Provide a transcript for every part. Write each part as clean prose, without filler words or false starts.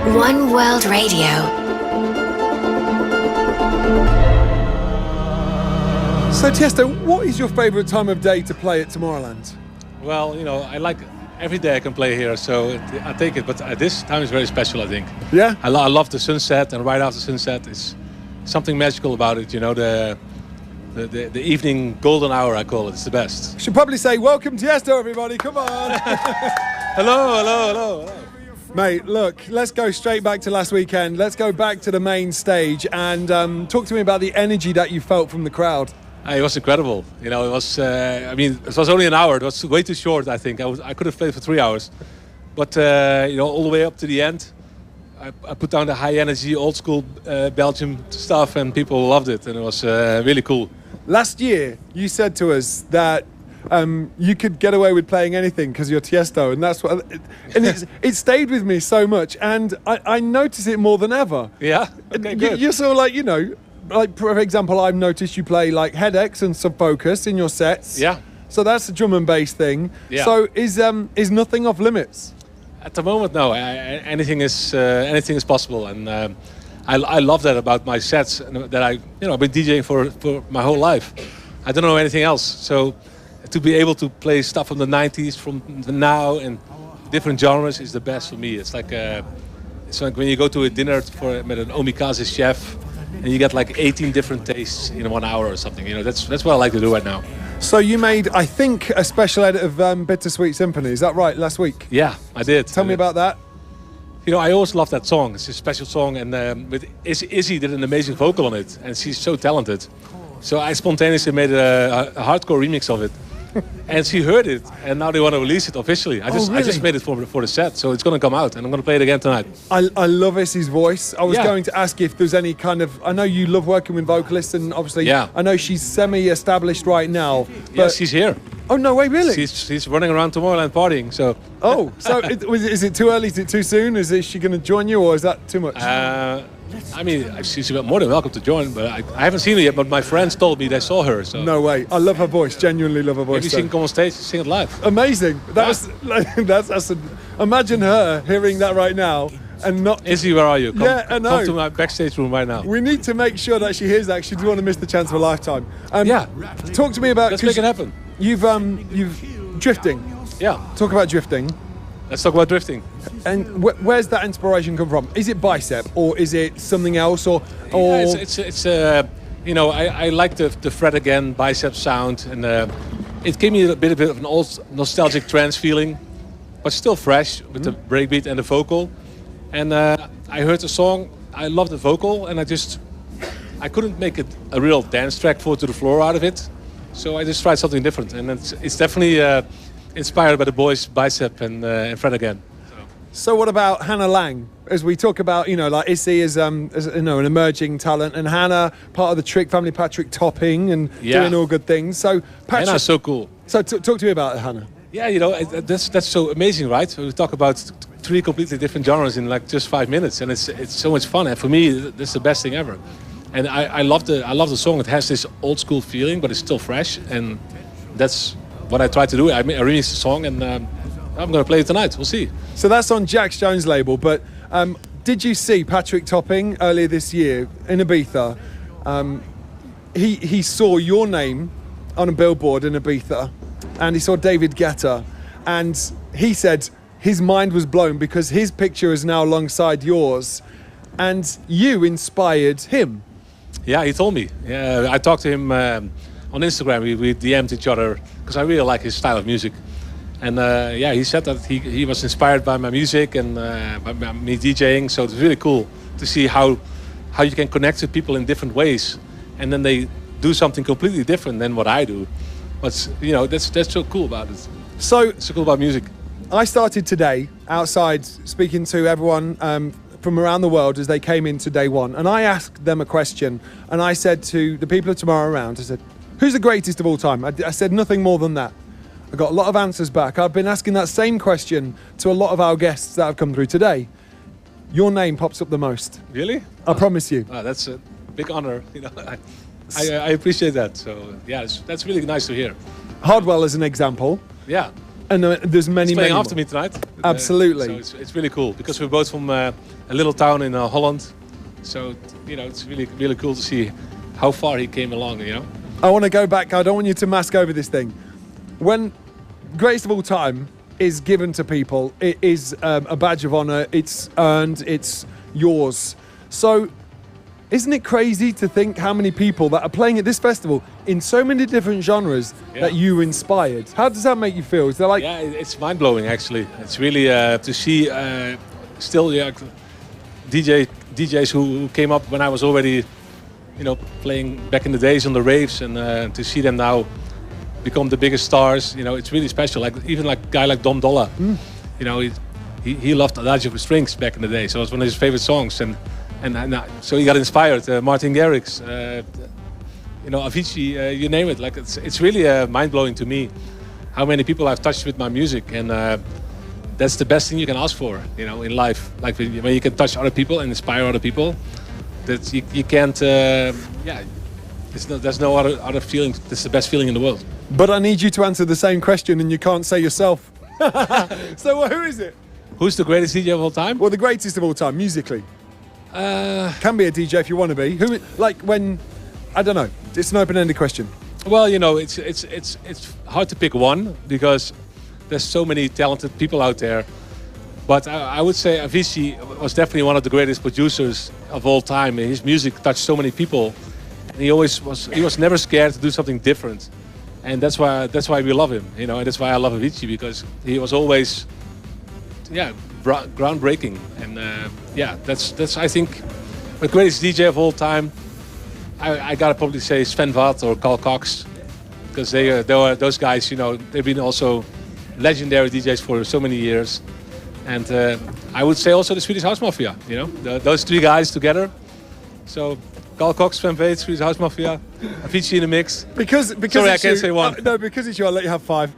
One World Radio. So Tiesto, what is your favourite time of day to play at Tomorrowland? Well, you know, I like every day I can play here, so I take it. But this time is very special, I think. Yeah? I love the sunset, and right after sunset is something magical about it. You know, the evening golden hour, I call it. It's the best. Should probably say welcome Tiesto, everybody. Come on. Hello. Mate, look, let's go straight back to last weekend. Let's go back to the main stage and talk to me about the energy that you felt from the crowd. It was incredible. You know, it was. I mean, it was only an hour. It was way too short. I think I could have played for 3 hours, but you know, all the way up to the end, I put down the high energy, old school Belgium stuff, and people loved it, and it was really cool. Last year, you said to us that you could get away with playing anything because you're Tiesto, and that's what. And it stayed with me so much, and I notice it more than ever. Yeah. Okay, good. You're sort of like, you know. Like, for example, I've noticed you play like Headaches and Sub Focus in your sets. Yeah. So that's a drum and bass thing. Yeah. So is nothing off limits? At the moment, no. Anything is possible, and I love that about my sets. That I've been DJing for my whole life. I don't know anything else. So to be able to play stuff from the '90s, from the now, and different genres is the best for me. It's like when you go to a dinner with an omikaze chef. And you get like 18 different tastes in 1 hour or something. You know, that's what I like to do right now. So you made, I think, a special edit of Bittersweet Symphony. Is that right? Last week? Yeah, I did. Tell me about that. You know, I always love that song. It's a special song, and with Izzy did an amazing vocal on it, and she's so talented. So I spontaneously made a hardcore remix of it. And she heard it, and now they want to release it officially. I just made it for the set, so it's going to come out, and I'm going to play it again tonight. I love Izzy's voice. I was going to ask if there's any kind of... I know you love working with vocalists, and obviously I know she's semi-established right now. But yeah, she's here. Oh, no way, really? She's running around Tomorrowland partying, so... Oh, so is it too early? Is it too soon? Is she going to join you, or is that too much? I mean, she's more than welcome to join, but I haven't seen her yet, but my friends told me they saw her, so... No way. I love her voice, genuinely love her voice. Maybe she can come on stage and sing it live. Amazing. Imagine her hearing that right now and not... Izzy, where are you? Come to my backstage room right now. We need to make sure that she hears that. She doesn't want to miss the chance of a lifetime. Talk to me about... Let's make it happen. You've drifting. Yeah. Talk about drifting. Let's talk about drifting. And where's that inspiration come from? Is it bicep or is it something else or? Yeah, it's you know, I like the fret again bicep sound, and it gave me a bit of an old nostalgic trance feeling, but still fresh with the breakbeat and the vocal. And I heard the song, I loved the vocal, and I couldn't make it a real dance track to the floor out of it, so I just tried something different, and it's definitely inspired by the boys Bicep and Fred again. So what about Hannah Lang? As we talk about, you know, like Izzy as you know, an emerging talent, and Hannah, part of the Trick family, Patrick Topping and doing all good things. So Patrick, Hannah's so cool. So talk to me about Hannah. Yeah, you know, that's so amazing, right? We talk about 3 completely different genres in like just 5 minutes, and it's so much fun. And for me, that's the best thing ever. And I love the song. It has this old school feeling, but it's still fresh, and that's what I tried to do. I remixed the song, and I'm going to play it tonight. We'll see. So that's on Jax Jones' label. But did you see Patrick Topping earlier this year in Ibiza? He saw your name on a billboard in Ibiza, and he saw David Guetta, and he said his mind was blown because his picture is now alongside yours, and you inspired him. Yeah, he told me. Yeah, I talked to him on Instagram. We DM'd each other because I really like his style of music. And yeah, he said that he was inspired by my music and by me DJing. So it's really cool to see how you can connect with people in different ways, and then they do something completely different than what I do. But you know, that's so cool about it. So it's so cool about music. I started today outside speaking to everyone from around the world as they came into day one, and I asked them a question, and I said to the people of Tomorrowland, I said, who's the greatest of all time? I said nothing more than that. I got a lot of answers back. I've been asking that same question to a lot of our guests that have come through today. Your name pops up the most. Really? I promise you. That's a big honor. You know, I appreciate that. So yeah, that's really nice to hear. Hardwell as an example. Yeah. And there's many, He's playing many after more. me tonight. Absolutely. So it's really cool because we're both from a little town in Holland. So, you know, it's really, really cool to see how far he came along, you know. I want to go back. I don't want you to mask over this thing. When Greatest of All Time is given to people, it is a badge of honor. It's earned. It's yours. So isn't it crazy to think how many people that are playing at this festival in so many different genres that you inspired? How does that make you feel? Is there like... Yeah, it's mind-blowing, actually. It's really to see still DJs who came up when I was already, you know, playing back in the days on the raves, and to see them now become the biggest stars. You know, it's really special. Like even like a guy like Dom Dolla, you know, he loved Adagio for Strings back in the day. So it was one of his favorite songs, and so he got inspired. Martin Garrix, you know, Avicii, you name it. Like it's really mind-blowing to me how many people I've touched with my music, and that's the best thing you can ask for, you know, in life. Like when you can touch other people and inspire other people, that you can't. There's no other feeling. It's the best feeling in the world. But I need you to answer the same question, and you can't say yourself. So who is it? Who's the greatest DJ of all time? Well, the greatest of all time, musically. Can be a DJ if you want to be. Who, like when, I don't know. It's an open-ended question. Well, you know, it's hard to pick one because there's so many talented people out there. But I would say Avicii was definitely one of the greatest producers of all time. His music touched so many people, and he was never scared to do something different. And that's why we love him, you know, and that's why I love Avicii, because he was always, groundbreaking. And that's I think the greatest DJ of all time. I gotta probably say Sven Vath or Carl Cox, because they were those guys. You know, they've been also legendary DJs for so many years. And I would say also the Swedish House Mafia. You know, those three guys together. So Carl Cox, Sven Vath, Swedish House Mafia, Avicii in the mix. Because sorry, I can't say one. No, because it's you, I'll let you have 5.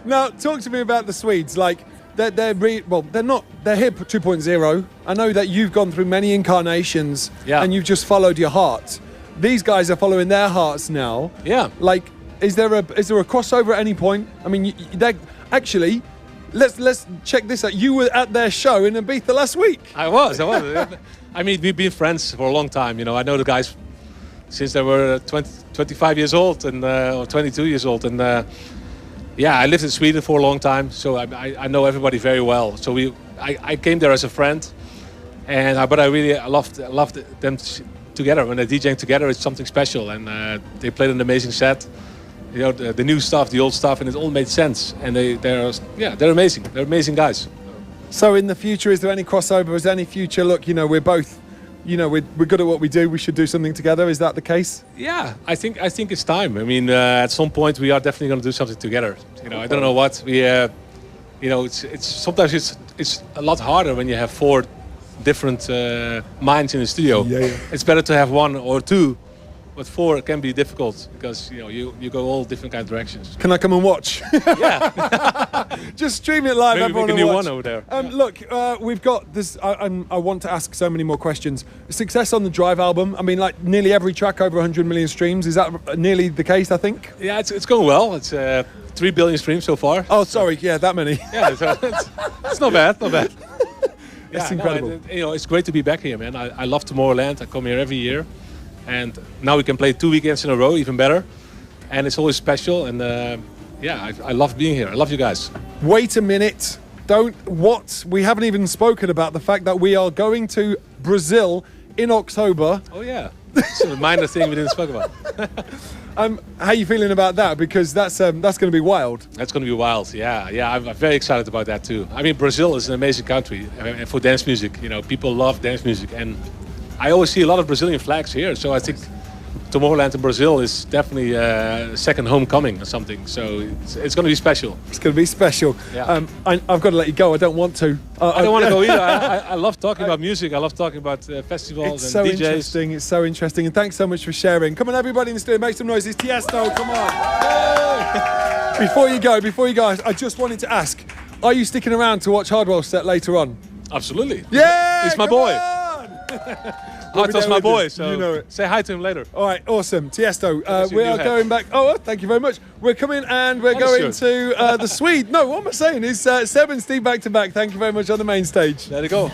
Now, talk to me about the Swedes. Like, they're here 2.0. I know that you've gone through many incarnations, and you've just followed your heart. These guys are following their hearts now. Yeah. Like, is there a crossover at any point? I mean, actually, let's check this out. You were at their show in Ibiza last week. I was. I mean, we've been friends for a long time. You know, I know the guys since they were 25 years old or 22 years old. And I lived in Sweden for a long time, so I know everybody very well. So I came there as a friend, but I really loved them together. When they're DJing together, it's something special. And they played an amazing set. You know, the new stuff, the old stuff, and it all made sense. And they're amazing. They're amazing guys. So in the future, is there any crossover? Is there any future? Look, you know, we're both, you know, we're good at what we do. We should do something together. Is that the case? Yeah, I think it's time. I mean, at some point we are definitely going to do something together. You know, I don't know what we. You know, it's sometimes it's a lot harder when you have 4 different minds in the studio. Yeah. It's better to have 1 or 2. But 4 can be difficult because, you know, you go all different kind of directions. Can I come and watch? Yeah. Just stream it live. Maybe everyone we can do one over there. Look, we've got this. I want to ask so many more questions. Success on the Drive album. I mean, like nearly every track over 100 million streams. Is that nearly the case, I think? Yeah, it's going well. It's 3 billion streams so far. Oh, sorry. Yeah, that many. Yeah, it's not bad. Not bad. It's incredible. You know, it's great to be back here, man. I love Tomorrowland. I come here every year. And now we can play 2 weekends in a row, even better. And it's always special. And I love being here. I love you guys. Wait a minute. We haven't even spoken about the fact that we are going to Brazil in October. Oh, yeah. It's a minor thing we didn't speak about. How are you feeling about that? Because that's going to be wild. That's going to be wild, yeah. I'm very excited about that too. I mean, Brazil is an amazing country for dance music. You know, people love dance music. And I always see a lot of Brazilian flags here, so I think Tomorrowland in Brazil is definitely a second homecoming or something. So it's going to be special. It's going to be special. Yeah. I've got to let you go. I don't want to. I don't want to go either. I love talking about music. I love talking about festivals and DJs. Interesting. It's so interesting. And thanks so much for sharing. Come on, everybody in the studio, make some noise. It's Tiesto. Come on. Hey. Before you go, I just wanted to ask, are you sticking around to watch Hardwell's set later on? Absolutely. Yeah. It's my boy. On. We'll be That's there my with you. boy, so You know it. say hi to him later. All right, awesome. Tiesto, That's your we new are hat. going back. Oh, thank you very much. We're coming and we're going to the Swede. No, what am I saying? It's Seb and Steve back to back. Thank you very much on the main stage. There you go.